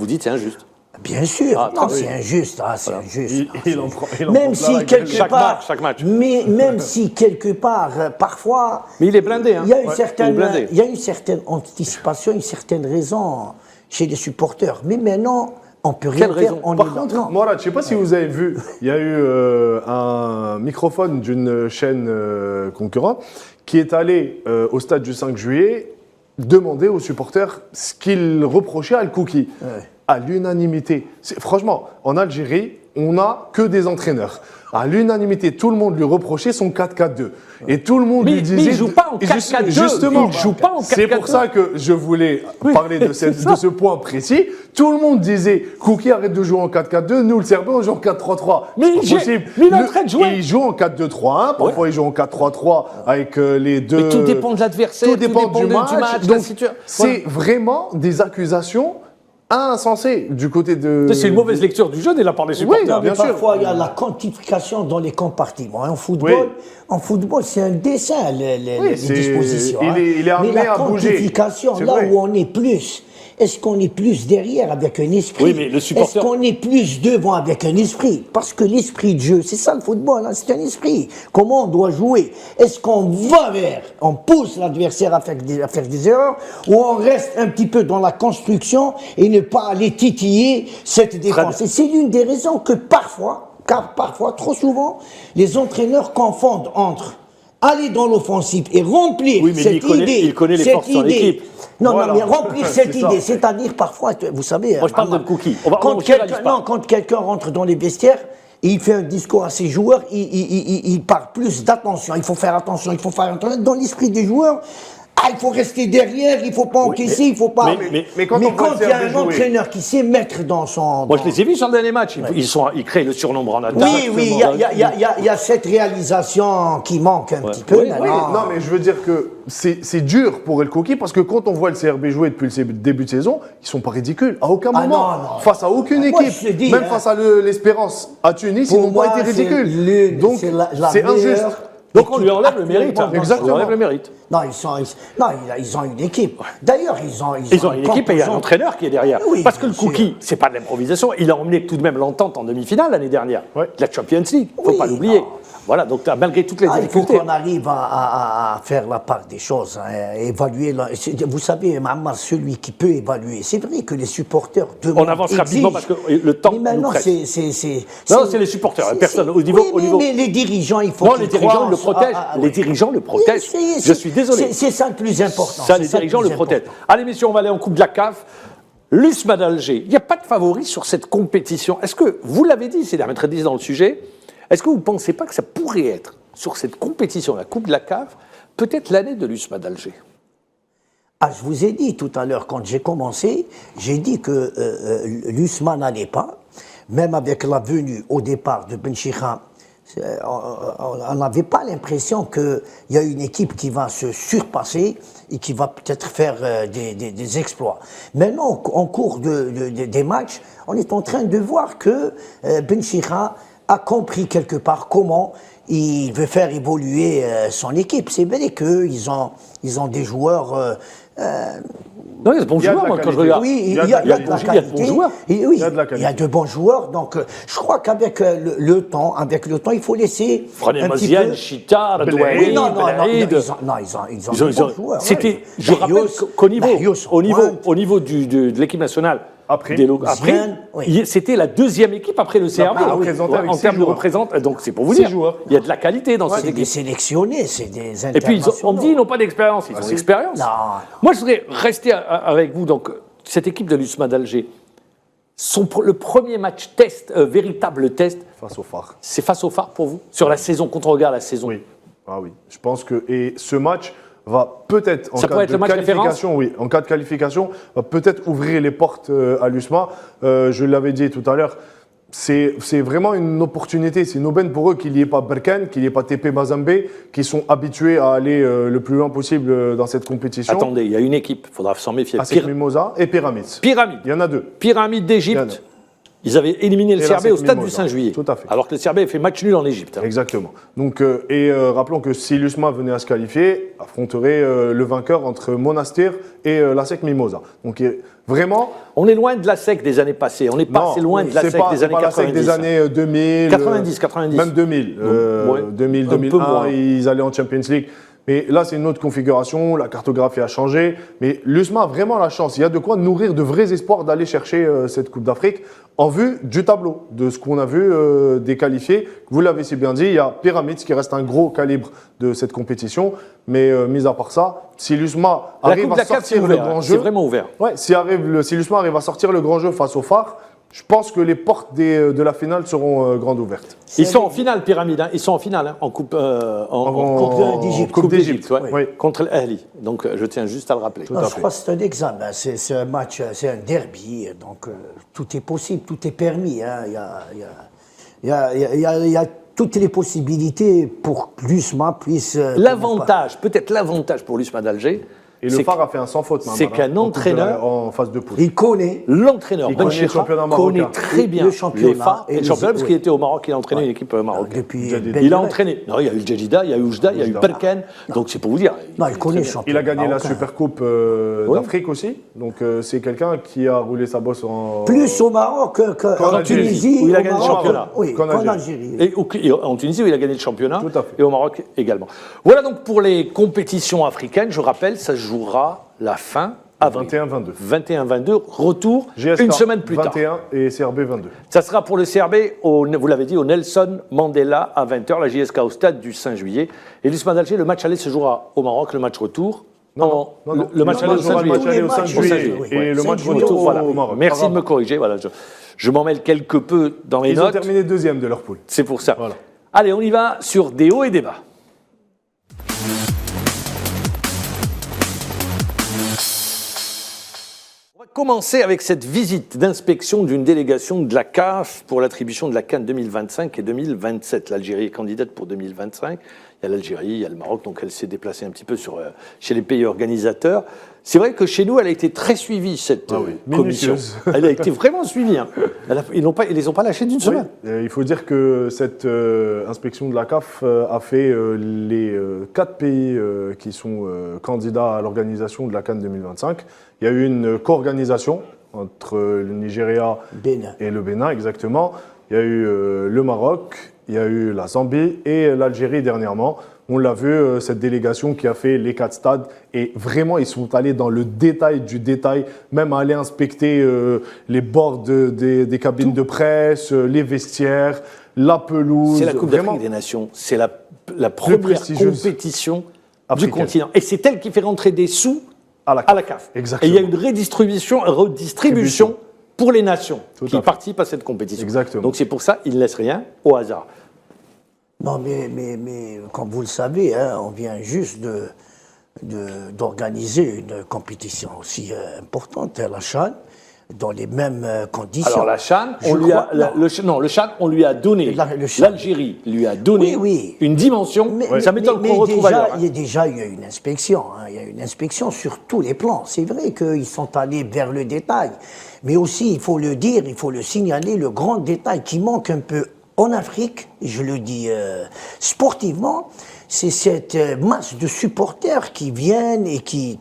Vous dites c'est injuste. Bien sûr, c'est injuste. C'est injuste. Même si quelque part, chaque match. Mais même si quelque part, parfois. Mais il est blindé. Il y a une certaine anticipation, une certaine raison chez les supporters. Mais maintenant, on peut rien faire. Par contre, Mourad, je ne sais pas si vous avez vu, il y a eu un microphone d'une chaîne concurrente qui est allé au stade du 5 juillet demander aux supporters ce qu'ils reprochaient à Al Kouki. À l'unanimité. Franchement, en Algérie, on n'a que des entraîneurs. À l'unanimité, tout le monde lui reprochait son 4-4-2. Et tout le monde lui disait... Mais il ne joue pas en 4-4-2. Justement, il joue pas en 4-4-2. C'est pour ça que je voulais parler de ce point précis. Tout le monde disait, Kouki arrête de jouer en 4-4-2, nous le Serbien on joue en 4-3-3. Mais il est en train de jouer. Il joue en 4-2-3-1, parfois il joue en 4-3-3 avec les deux... Mais tout dépend de l'adversaire, tout dépend du match. Donc, c'est vraiment des accusations insensées du côté de... C'est une mauvaise lecture du jeu de la part des supporters. Oui, bien sûr. Parfois, il y a la quantification dans les compartiments. En football, c'est un dessin, les dispositions. Il est amené mais la à bouger. Quantification, là où on est plus, est-ce qu'on est plus derrière avec un esprit? Oui, mais le supporter... Est-ce qu'on est plus devant avec un esprit? Parce que l'esprit de jeu, c'est ça le football, hein, c'est un esprit. Comment on doit jouer? Est-ce qu'on va vers, on pousse l'adversaire à faire des erreurs, ou on reste un petit peu dans la construction et ne pas aller titiller cette défense? Et c'est l'une des raisons que parfois, trop souvent, les entraîneurs confondent entre aller dans l'offensive et remplir cette idée. Il connaît les forces de son équipe. Non, mais remplir cette idée, c'est-à-dire parfois, vous savez... Moi, je parle de Kouki. Quand quelqu'un rentre dans les vestiaires, et il fait un discours à ses joueurs, il parle plus d'attention. Il faut faire attention, il faut faire attention. Dans l'esprit des joueurs, il faut rester derrière, il ne faut pas encaisser, il ne faut pas... Mais quand il y a un entraîneur qui sait mettre dans son... Moi, je les ai vus sur le dernier match. Ils créent le surnombre en attaque. Oui, il y a cette réalisation qui manque un petit peu. Non, mais je veux dire que c'est dur pour El Kouki parce que quand on voit le CRB jouer depuis le début de saison, ils ne sont pas ridicules. À aucun moment. Face à aucune équipe. Même face à l'Espérance à Tunis, ils n'ont pas été ridicules. Donc, c'est injuste. Donc on lui enlève le mérite. Exactement. On lui enlève le mérite. Non, ils ont une équipe. D'ailleurs, ils ont une équipe et il y a un entraîneur qui est derrière. Oui, parce que le Kouki, c'est pas de l'improvisation. Il a emmené tout de même l'entente en demi-finale l'année dernière. La Champions League. Faut pas l'oublier. Voilà, donc malgré toutes les difficultés. Il faut qu'on arrive à faire la part des choses, évaluer. Vous savez, Mammar, celui qui peut évaluer. C'est vrai que les supporters demandent. On avance rapidement parce que le temps mais maintenant, nous presse. Non, c'est les supporters, personne au niveau. Mais les dirigeants, il faut. Non, les dirigeants le protègent. Les dirigeants le protègent. Je suis désolé. C'est ça le plus important. Ça, les dirigeants le protègent. Allez, messieurs, on va aller en Coupe de la CAF. L'USMA d'Alger, il n'y a pas de favori sur cette compétition. Est-ce que, vous l'avez dit, c'est la maîtrise dans le sujet, est-ce que vous ne pensez pas que ça pourrait être, sur cette compétition, la Coupe de la CAF, peut-être l'année de l'USMA d'Alger? Je vous ai dit tout à l'heure, quand j'ai commencé, j'ai dit que l'USMA n'allait pas, même avec la venue au départ de Benchikha. On n'avait pas l'impression qu'il y a une équipe qui va se surpasser et qui va peut-être faire des exploits. Maintenant, en cours des matchs, on est en train de voir que Benchikha a compris quelque part comment il veut faire évoluer son équipe. C'est vrai qu'ils ont des joueurs... non, il y a de bons joueurs, moi, quand je regarde. Oui, il y a de la qualité. Il y a de bons joueurs. Oui, il y a de bons joueurs. Donc, je crois qu'avec le temps, il faut laisser un petit peu... Chitar, Oui, non, Blaïd. ils ont de bons joueurs. C'était, je rappelle qu'au niveau de l'équipe nationale, après, c'était la deuxième équipe après le CRB en termes de représentation. Donc c'est pour vous dire, il y a de la qualité dans cette équipe. C'est des sélectionnés, c'est des internationaux. Et puis on me dit ils n'ont pas d'expérience, ils ont l'expérience. Moi je voudrais rester avec vous, donc cette équipe de l'USMA d'Alger, le premier match test, véritable test. Face au Phare. C'est face au Phare pour vous? Sur la saison, quand on regarde la saison. Oui. Oui. Je pense que ce match va peut-être, en cas de qualification, va peut-être ouvrir les portes à l'USMA. Je l'avais dit tout à l'heure, c'est vraiment une opportunité, c'est une aubaine pour eux qu'il n'y ait pas Berkane, qu'il n'y ait pas TP Mazembe, qui sont habitués à aller le plus loin possible dans cette compétition. Attendez, il y a une équipe, il faudra s'en méfier. ASEC Mimosa et Pyramids. Il y en a deux. Pyramides d'Égypte. Ils avaient éliminé le CRB au stade du 5 juillet. Tout à fait. Alors que le CRB a fait match nul en Égypte. Exactement. Donc, rappelons que si l'USMA venait à se qualifier, affronterait le vainqueur entre Monastir et l'ASEC Mimosa. Donc vraiment... On est loin de l'ASEC des années passées. On n'est pas assez loin de l'ASEC des années 90. Des années 2000. 90. Même 2000. 2001, ils allaient en Champions League. Mais là, c'est une autre configuration, la cartographie a changé. Mais l'USMA a vraiment la chance. Il y a de quoi nourrir de vrais espoirs d'aller chercher cette Coupe d'Afrique en vue du tableau, de ce qu'on a vu des qualifiés. Vous l'avez si bien dit, il y a Pyramids qui reste un gros calibre de cette compétition. Mais mis à part ça, si l'USMA arrive à sortir le grand jeu... C'est vraiment ouvert. Ouais, si l'USMA arrive à sortir le grand jeu face au Phare, Je pense que les portes de la finale seront grandes ouvertes. Ils sont en finale, Pyramide. Ils sont en finale en Coupe Coupe d'Égypte. Ouais, Oui. contre l'Ahli. Donc je tiens juste à le rappeler. Non, je crois que c'est un examen, c'est un match, c'est un derby, donc tout est possible, tout est permis. Hein. Il y a toutes les possibilités pour que l'USMA puisse... Peut-être l'avantage pour l'USMA d'Alger, Et le phare a fait un sans faute. C'est qu'un entraîneur en phase de poule. il connaît l'entraîneur Il connaît Ben le championnat Chira connaît marocain. très bien Le championnat les phares et le championnat parce qu'il était au Maroc, il a entraîné une équipe marocaine. depuis Il a entraîné. Non, il y a eu le Djedida, il y a eu Oujda, il y a eu Perken. Donc c'est pour vous dire. Non, il connaît le Il championnat a gagné la marocain. Supercoupe d'Afrique aussi. Donc c'est quelqu'un qui a roulé sa bosse en... Plus au Maroc qu'en Algérie, Tunisie. où il a au gagné le Maroc, championnat. Oui, Qu'en qu'en Algérie. Algérie. Et en Tunisie où il a gagné le championnat Tout à fait. et au Maroc également. Voilà donc pour les compétitions africaines. Je rappelle, ça se jouera la fin avril. 21-22. 21-22, retour GSK, une semaine plus tard. 21 et CRB 22. Ça sera pour le CRB, vous l'avez dit, au Nelson Mandela à 20h, la JSK au stade du 5 juillet. Et l'USMA d'Alger, le match aller se jouera au Maroc, le match retour. Non. Le match aller au 5 Le match juillet. aller au 5 juillet oui. et le 5 match juillet retour Voilà. au Maroc. Merci de me corriger. Voilà, je m'en mêle quelque peu dans les Ils ont notes. terminé deuxième de leur poule. C'est pour ça. Voilà. Allez, on y va sur des hauts et des bas. On va commencer avec cette visite d'inspection d'une délégation de la CAF pour l'attribution de la CAN 2025 et 2027. L'Algérie est candidate pour 2025. Il y a l'Algérie, il y a le Maroc, donc elle s'est déplacée un petit peu chez les pays organisateurs. C'est vrai que chez nous, elle a été très suivie, cette commission. minutieuse. Elle a été vraiment suivie. Hein. Ils ne les ont pas lâchés d'une semaine. Il faut dire que cette inspection de la CAF a fait les 4 pays qui sont candidats à l'organisation de la CAN 2025. Il y a eu une co-organisation entre le Nigeria Bénin. et le Bénin, exactement. Il y a eu le Maroc, il y a eu la Zambie et l'Algérie dernièrement. On l'a vu, cette délégation qui a fait les 4 stades. Et vraiment, ils sont allés dans le détail du détail, même aller inspecter les bords des cabines de presse, les vestiaires, la pelouse. C'est la Coupe Vraiment, d'Afrique des Nations. C'est la première prestigieuse compétition du africaine. continent. Et c'est elle qui fait rentrer des sous à la à la CAF. Exactement. Et il y a une redistribution pour les nations Tout à qui fait. participent à cette compétition. Exactement. Donc c'est pour ça qu'ils ne laissent rien au hasard. Non, mais comme vous le savez, hein, on vient juste d'organiser une compétition aussi importante, la CHAN, dans les mêmes conditions. Alors la CHAN, le CHAN, on lui a donné, Le CHAN. l'Algérie lui a donné Oui. une dimension, ça m'étonne qu'on retrouve ailleurs. Il y a eu une inspection, hein, il y a eu une inspection sur tous les plans. C'est vrai qu'ils sont allés vers le détail, mais aussi, il faut le dire, il faut le signaler, le grand détail qui manque un peu en Afrique, je le dis sportivement, c'est cette masse de supporters qui viennent et qui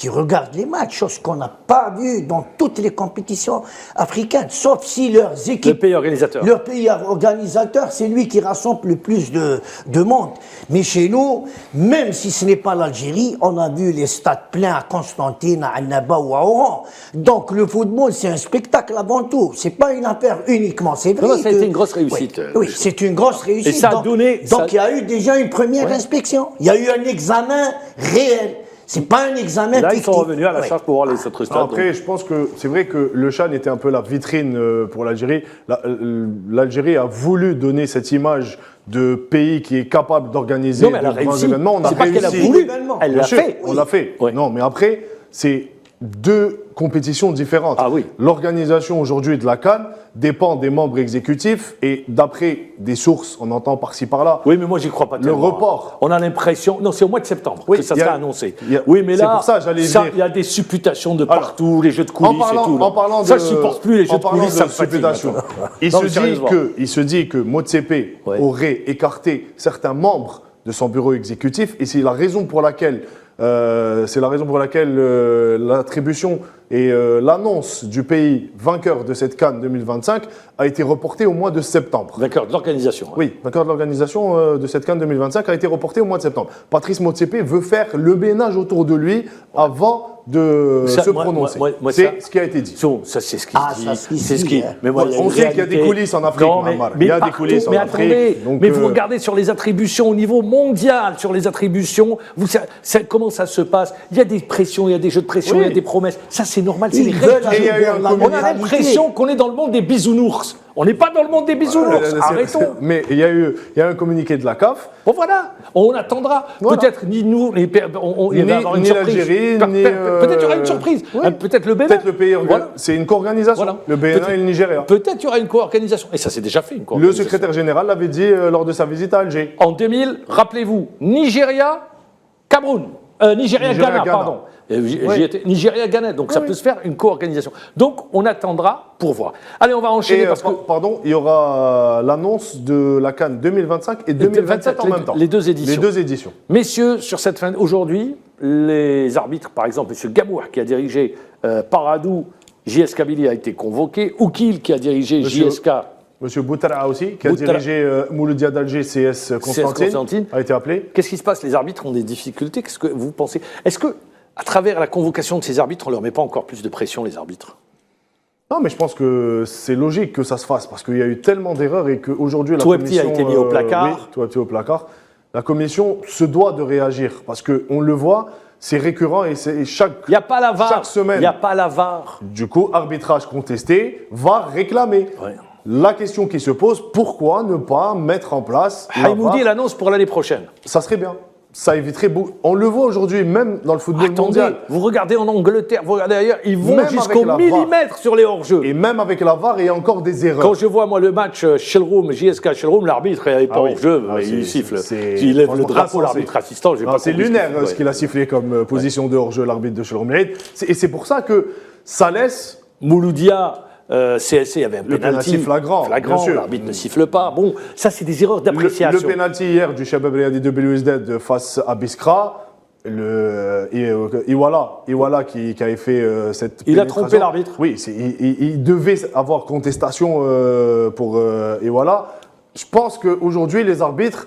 regardent les matchs, chose qu'on n'a pas vue dans toutes les compétitions africaines, sauf si leurs équipes... Le pays organisateur. Leur pays organisateur, c'est lui qui rassemble le plus de monde. Mais chez nous, même si ce n'est pas l'Algérie, on a vu les stades pleins à Constantine, à Annaba ou à Oran. Donc le football, c'est un spectacle avant tout. C'est pas une affaire uniquement. C'est vrai. Non, ça a été une grosse réussite. Oui, c'est une grosse réussite. Et ça a donné... Donc il y a eu déjà une première inspection. Il y a eu un examen réel. C'est pas un examen Là, ils fictif. sont revenus à la Oui. charge pour voir les autres stades. Après, je pense que c'est vrai que le CHAN était un peu la vitrine pour l'Algérie. L'Algérie a voulu donner cette image de pays qui est capable d'organiser Non, mais elle a de grands réussi. événements. On a C'est pas qu'elle a réussi. voulu, elle Bien l'a sûr, fait. on l'a fait. Oui. Non, mais après, c'est 2 compétitions différentes. Ah oui. L'organisation aujourd'hui de la CAN dépend des membres exécutifs et d'après des sources, on entend par-ci par-là. Oui, mais moi, j'y crois pas tellement. report. On a l'impression... Non, c'est au mois de septembre Oui, que ça il y a- sera annoncé. il y a- Oui, mais c'est là, pour ça, j'allais venir. il y a des supputations de partout, les jeux de coulisses et tout. là. En parlant ça, de, je supporte plus les jeux en de parlant coulisses, de ça me fatigue. supputation. maintenant. Il Non, se mais sérieusement. dit que Motsepe Ouais. aurait écarté certains membres de son bureau exécutif et c'est la raison pour laquelle l'attribution et l'annonce du pays vainqueur de cette CAN 2025 a été reportée au mois de septembre. D'accord, de l'organisation. Oui, vainqueur de l'organisation de cette CAN 2025 a été reportée au mois de septembre. Patrice Motsepe veut faire le ménage autour de lui avant de Ça, se moi, prononcer. moi, ça- C'est ce qui a été dit. Ça, c'est ce qui Ah, se dit. ça, ce qui se C'est ce dit, qui. hein. Mais moi, On il y a une sait qu'il y a des réalité. coulisses en Afrique, Non, Mahamar. mais Il y a des partout, coulisses en mais Afrique, attendez, donc, mais vous regardez sur les attributions au niveau mondial, sur les attributions, comment ça se passe? Il y a des pressions, il y a des jeux de pression, Oui. il y a des promesses. Ça, c'est normal, c'est Ils les veulent règles du aller jeu. vers la On a neutralité. l'impression qu'on est dans le monde des bisounours. On n'est pas dans le monde des bisounours. Arrêtons. Mais il y a un communiqué de la CAF. Bon voilà, on attendra. Voilà. Peut-être ni nous, il va y avoir une ni surprise. l'Algérie, ni, Peut-être il y aura une surprise. oui. Peut-être le Bénin. Peut-être le pays. Voilà. C'est une co-organisation. Voilà. Le Bénin Peut-être- et le Nigeria. Peut-être il y aura une co-organisation. Et ça s'est déjà fait, une Le co-organisation. secrétaire général l'avait dit lors de sa visite à Alger. En 2000, rappelez-vous, Nigeria, Cameroun. Nigeria, Ghana, pardon. J'y étais. Nigeria, Ghana. Donc ça peut se faire une co-organisation. Donc on attendra pour voir. Allez, on va enchaîner Et parce que. pardon, il y aura l'annonce de la CAN 2025 et 2027 en même temps. Les deux éditions. Les deux éditions. Messieurs, sur cette fin, aujourd'hui, les arbitres, par exemple, M. Gamour qui a dirigé Paradou, JS Kabylie a été convoqué, Oukil qui a dirigé Monsieur- JSK, Monsieur Boutara aussi, qui a Boutara. dirigé Mouloudia d'Alger, CS Constantine, a été appelé. Qu'est-ce qui se passe? Les arbitres ont des difficultés. Qu'est-ce que vous pensez? Est-ce que, à travers la convocation de ces arbitres, on ne leur met pas encore plus de pression, les arbitres? Non, mais je pense que c'est logique que ça se fasse parce qu'il y a eu tellement d'erreurs et qu'aujourd'hui la Touepti commission a été mis au placard. Oui, Touepti au placard. La commission se doit de réagir parce que on le voit, c'est récurrent et chaque Il n'y a pas la VAR. chaque semaine. Il n'y a pas la VAR. Du coup, arbitrage contesté va réclamer. Ouais. La question qui se pose, pourquoi ne pas mettre en place la Haïmoudi VAR? l'annonce pour l'année prochaine. Ça serait bien. Ça éviterait beaucoup. On le voit aujourd'hui, même dans le football Attendez, mondial. vous regardez en Angleterre, vous regardez ailleurs, ils vont Même jusqu'au avec la millimètre sur les hors-jeux. Et même avec la VAR, il y a encore des erreurs. Quand je vois moi le match Shellroom, JSK Shellroom, l'arbitre n'est pas Ah oui. hors-jeu, Ah, mais c'est- il siffle. c'est- Il lève le franchement drapeau, insensé. l'arbitre assistant. J'ai Non, pas c'est compris ce lunaire qu'il ce qu'il a sifflé comme position de hors-jeu, l'arbitre de Shalom Et c'est pour ça que ça laisse. Mouloudia, CSC, il y avait un Le penalty penalty flagrant, bien sûr. l'arbitre ne siffle pas. Bon, ça c'est des erreurs Le d'appréciation. penalty hier du Shabab Riyadi de Belouizdad face à Biskra. Iwala qui avait fait cette Il a pénétration. trompé l'arbitre. Oui, il devait avoir contestation pour Iwala. Je pense qu'aujourd'hui, les arbitres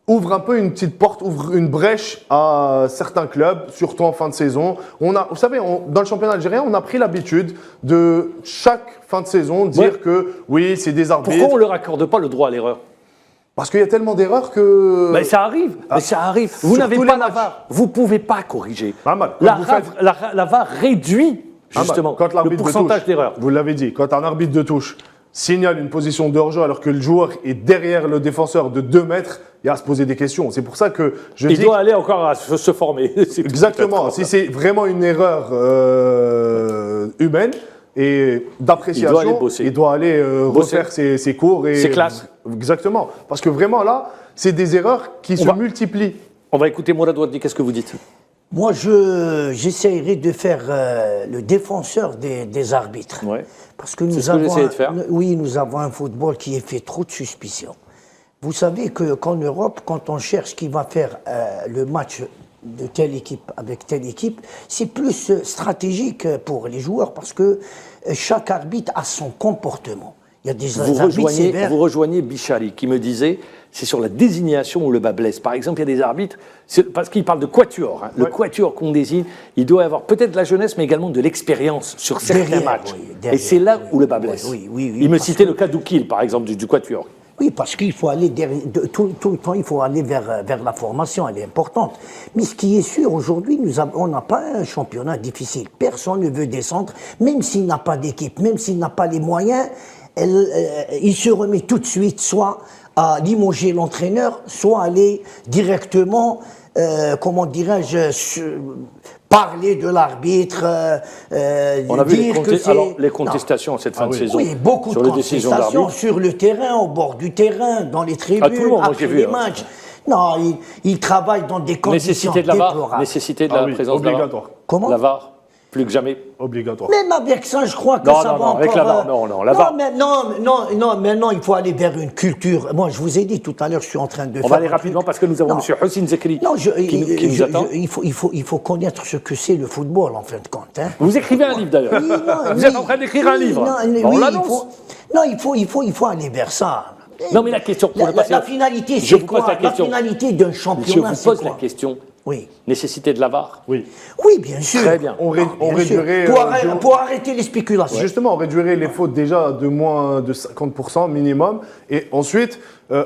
ouvrent un peu une petite porte, ouvrent une brèche à certains clubs, surtout en fin de saison. Vous savez, dans le championnat algérien, on a pris l'habitude de chaque fin de saison dire que oui, c'est des arbitres. Pourquoi on ne leur accorde pas le droit à l'erreur? Parce qu'il y a tellement d'erreurs que. Mais ça arrive, mais ça arrive. Vous Sur n'avez tous pas les la matchs. VAR, vous ne pouvez pas corriger. Ahmad, La, quand vous faites- la VAR réduit justement quand le l'arbitre de pourcentage touche, d'erreurs. vous l'avez dit, quand un arbitre de touche signale une position de hors-jeu alors que le joueur est derrière le défenseur de 2 mètres, il y a à se poser des questions. C'est pour ça que je Il dis. doit aller encore à se former. C'est Exactement. peut-être- Si c'est vraiment une erreur humaine et d'appréciation, Il doit aller bosser. il doit aller Bosser. refaire ses cours. Et Ses classes. Exactement. Parce que vraiment là, c'est des erreurs qui se va- multiplient. On va écouter Mourad Ouaddi, qu'est-ce que vous dites? Moi, j'essaierai de faire le défenseur des arbitres. Ouais. Parce que C'est nous ce que avons, j'essayais de faire. oui, nous avons un football qui est fait trop de suspicion. Vous savez qu'en Europe, quand on cherche qui va faire le match de telle équipe avec telle équipe, c'est plus stratégique pour les joueurs parce que chaque arbitre a son comportement. Il y a des arbitres sévères. Vous rejoignez Bichari qui me disait c'est sur la désignation où le bas blesse. Par exemple, il y a des arbitres, parce qu'il parle de quatuor. Hein. Le Ouais. quatuor qu'on désigne, il doit avoir peut-être de la jeunesse, mais également de l'expérience sur certains Derrière, matchs. oui, Et derrière, c'est là oui, où le bas oui, blesse. oui, oui, il me parce citait que- le cas d'Oukil, par exemple, du quatuor. Oui, parce qu'il faut aller tout le temps, il faut aller vers la formation, elle est importante. Mais ce qui est sûr, aujourd'hui, on n'a pas un championnat difficile. Personne ne veut descendre, même s'il n'a pas d'équipe, même s'il n'a pas les moyens, il se remet tout de suite soit à limoger l'entraîneur, soit aller directement, comment dirais-je, parler de l'arbitre, On a vu dire que c'est... alors, les Non. contestations cette fin de saison Oui, beaucoup sur de les décisions contestations d'arbitre. sur le terrain, au bord du terrain, dans les tribunes, Ah, tout le monde, moi, après j'ai vu, les hein. matchs. Non, il travaille dans des conditions Nécessité de la VAR, déplorables. nécessité de Ah la oui, présence de la VAR. obligatoire. Comment La VAR, plus que jamais. Obligatoire. Même avec ça, je crois que Non, ça non, va non, avec encore, la VAR, non, la VAR. Maintenant, il faut aller vers une culture. Moi, je vous ai dit tout à l'heure, je suis en train de On faire va aller un rapidement truc. parce que nous avons Non. M. Hossein Zekri Non, qui nous attend. il faut connaître ce que c'est le football, en fin de compte. Hein. Vous écrivez un livre d'ailleurs. Oui, non, Vous oui, êtes en train d'écrire un oui, livre. non, On oui, l'annonce. il faut aller vers ça. Non, mais la question pour La finalité, Je c'est vous pose quoi? la question. finalité d'un Je championnat, vous c'est pose quoi? la question. Oui. Nécessité de la VAR. Oui. Oui, bien sûr. Très bien. On Bien réduirait. sûr. Pour arrêter les spéculations. Justement, on réduirait les fautes déjà de moins de 50% minimum. Et ensuite,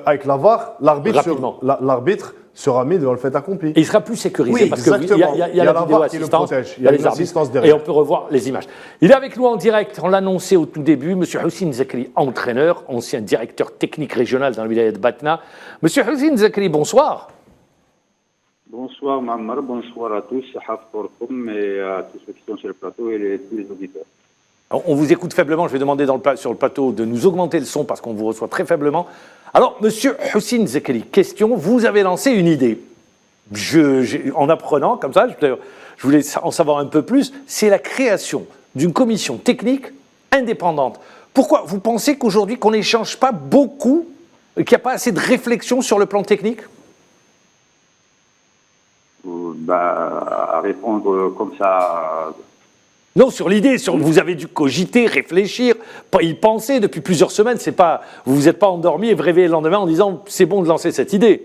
avec la VAR, Rapidement. l'arbitre sera mis devant le fait accompli. Et il sera plus sécurisé Oui, parce qu'il y a exactement. la Il y a la vidéo VAR qui le assistance, protège. Il y a les une arbitres, assistance et derrière. on peut revoir les images. Il est avec nous en direct, on l'a annoncé au tout début, Monsieur Houssine Zakri, entraîneur, ancien directeur technique régional dans le wilaya de Batna. Monsieur Houssine Zakri, bonsoir. Bonsoir Mammar, bonsoir à tous, Haftorkoum et à tous ceux qui sont sur le plateau et tous les auditeurs. On vous écoute faiblement, je vais demander sur le plateau de nous augmenter le son parce qu'on vous reçoit très faiblement. Alors, Monsieur Houssine Zakri, question, vous avez lancé une idée. En apprenant, comme ça, je voulais en savoir un peu plus, c'est la création d'une commission technique indépendante. Pourquoi vous pensez qu'aujourd'hui, qu'on n'échange pas beaucoup, qu'il n'y a pas assez de réflexion sur le plan technique? À répondre comme ça... Non, sur l'idée, vous avez dû cogiter, réfléchir, y penser depuis plusieurs semaines. Vous vous êtes pas endormi et vous réveillez le lendemain en disant c'est bon de lancer cette idée.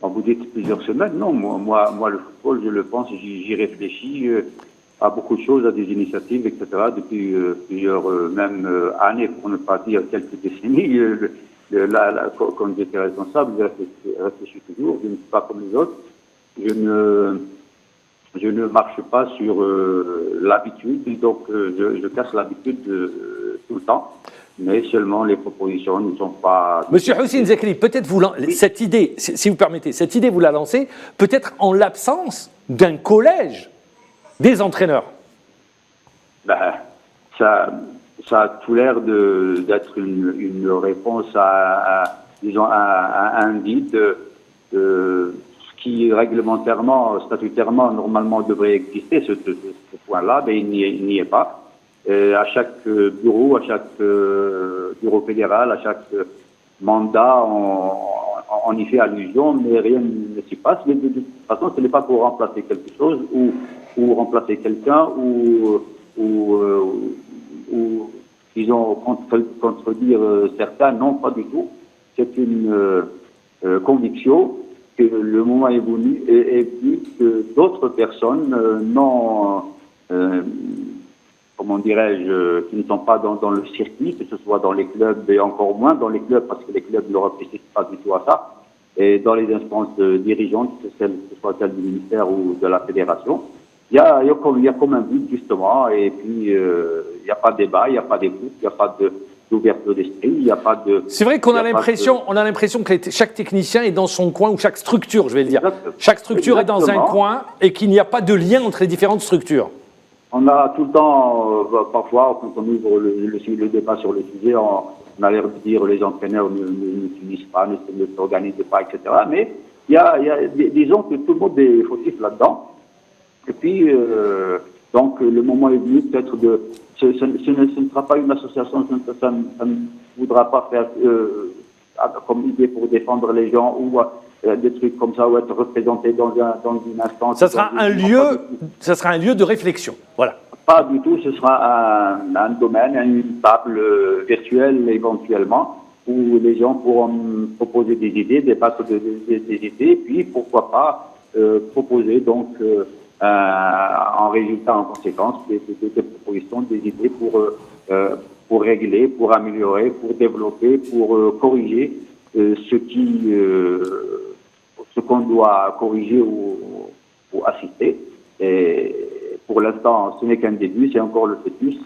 Quand vous dites plusieurs semaines, non. Moi le football, je le pense, j'y réfléchis à beaucoup de choses, à des initiatives, etc. Depuis plusieurs même années, pour ne pas dire quelques décennies. Quand j'étais responsable, je réfléchis toujours. Je ne suis pas comme les autres. Je ne marche pas sur l'habitude, donc je casse l'habitude tout le temps, mais seulement les propositions ne sont pas... Monsieur Houssine Zakri, peut-être cette idée, si vous permettez, cette idée vous la lancez, peut-être en l'absence d'un collège des entraîneurs. Ça a tout l'air d'être une réponse disons, à un vide qui réglementairement, statutairement, normalement devrait exister, ce point-là, mais il n'y est pas. À chaque bureau, à chaque bureau fédéral, à chaque mandat, on y fait allusion, mais rien ne s'y passe. Mais de toute façon, ce n'est pas pour remplacer quelque chose ou remplacer quelqu'un ou disons, contredire certains. Non, pas du tout. C'est une conviction que le moment est venu que d'autres personnes comment dirais-je, qui ne sont pas dans le circuit, que ce soit dans les clubs et encore moins dans les clubs, parce que les clubs ne réfléchissent pas du tout à ça, et dans les instances dirigeantes, que ce soit celle du ministère ou de la fédération, il y a comme un but justement, et puis il n'y a pas de débat, il n'y a pas d'écoute, il n'y a pas d'ouverture d'esprit, il n'y a pas de... C'est vrai qu'on a l'impression que chaque technicien est dans son coin, ou chaque structure, je vais le dire. Exactement. Chaque structure est dans un coin et qu'il n'y a pas de lien entre les différentes structures. On a tout le temps, parfois, quand on ouvre le débat sur le sujet, on a l'air de dire les entraîneurs ne s'unissent pas, ne s'organisent pas, etc. Mais disons que tout le monde est fautif là-dedans. Et puis, donc, le moment est venu peut-être ce ne sera pas une association, ça ne voudra pas faire comme idée pour défendre les gens ou des trucs comme ça, ou être représenté dans une instance. Ça sera un lieu de réflexion. Voilà. Pas du tout, ce sera un domaine, une table virtuelle éventuellement, où les gens pourront proposer des idées, débattre des idées, puis pourquoi pas proposer donc en résultat, en conséquence, des propositions, des idées pour régler, pour améliorer, pour développer, pour corriger ce qu'on doit corriger ou assister. Et pour l'instant, ce n'est qu'un début, c'est encore le fœtus.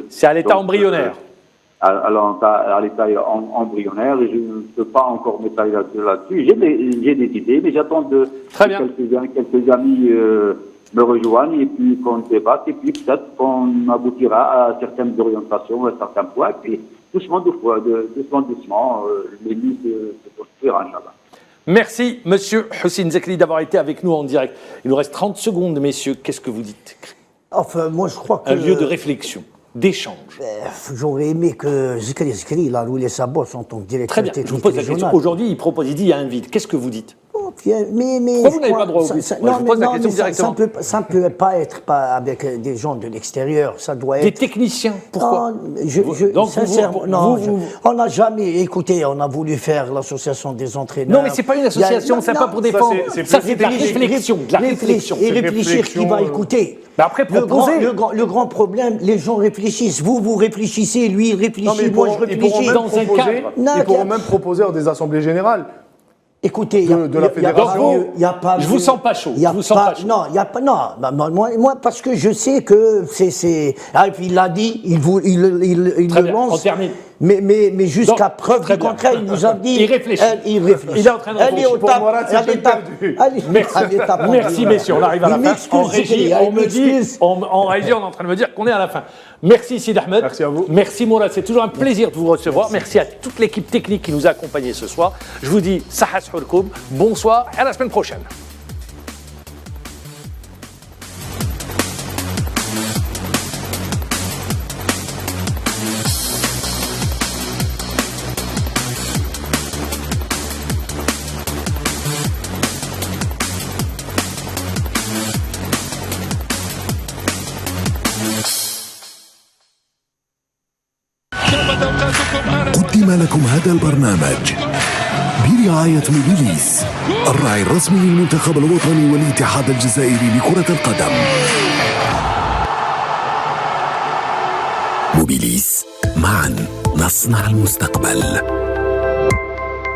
C'est à l'état embryonnaire. À l'état embryonnaire, et je ne peux pas encore m'étaler là-dessus. J'ai des idées, mais j'attends que quelques amis me rejoignent et puis qu'on débatte, et puis peut-être qu'on aboutira à certaines orientations, à certains points, et puis doucement, les lignes se construire, Inch'Allah. Merci, Monsieur Houssine Zakri, d'avoir été avec nous en direct. Il nous reste 30 secondes, messieurs. Qu'est-ce que vous dites? Enfin, moi, je crois que... Un lieu de réflexion, d'échange. J'aurais aimé que Zakri, il a roulé sa bosse en tant que directeur Très bien, technique je vous pose la régional. question. Aujourd'hui, il dit il y a un vide. Qu'est-ce que vous dites? Mais pourquoi vous n'avez pas droit au vide? Je vous pose la question directement. Ça ne peut pas être avec des gens de l'extérieur. Ça doit être... Des techniciens, pourquoi? Sincèrement, on n'a jamais... Écoutez, on a voulu faire l'association des entraîneurs. Non, mais ce n'est pas une association, c'est pas pour défendre. Ça, c'est de la réflexion. Et réfléchir, qui va écouter? Mais après, proposer... Le grand problème, les gens réfléchissent. Vous réfléchissez, lui, il réfléchit, moi, je réfléchis. Ils pourront même proposer lors des assemblées générales. Écoutez, de la fédération. Je vous sens pas chaud. Non, il y a pas. Non, moi, parce que je sais que c'est. Ah, et puis il l'a dit, il le lance. On termine. Mais jusqu'à preuve très du bien. contraire, il nous a dit. Il réfléchit. Il réfléchit. Il est en train de réfléchir. Pour Mourad, c'est peine perdue. Merci messieurs, on arrive à la fin. En régie, on me dit, en régie, on est en train de me dire qu'on est à la fin. Merci Sid Ahmed. Merci à vous. Merci Mourad, c'est toujours un plaisir de vous recevoir. Merci à toute l'équipe technique qui nous a accompagnés ce soir. Je vous dis Sahas Hulkoum, bonsoir et à la semaine prochaine. قدم لكم هذا البرنامج برعاية موبيليس الراعي الرسمي للمنتخب الوطني والاتحاد الجزائري لكرة القدم. موبيليس، معا نصنع المستقبل.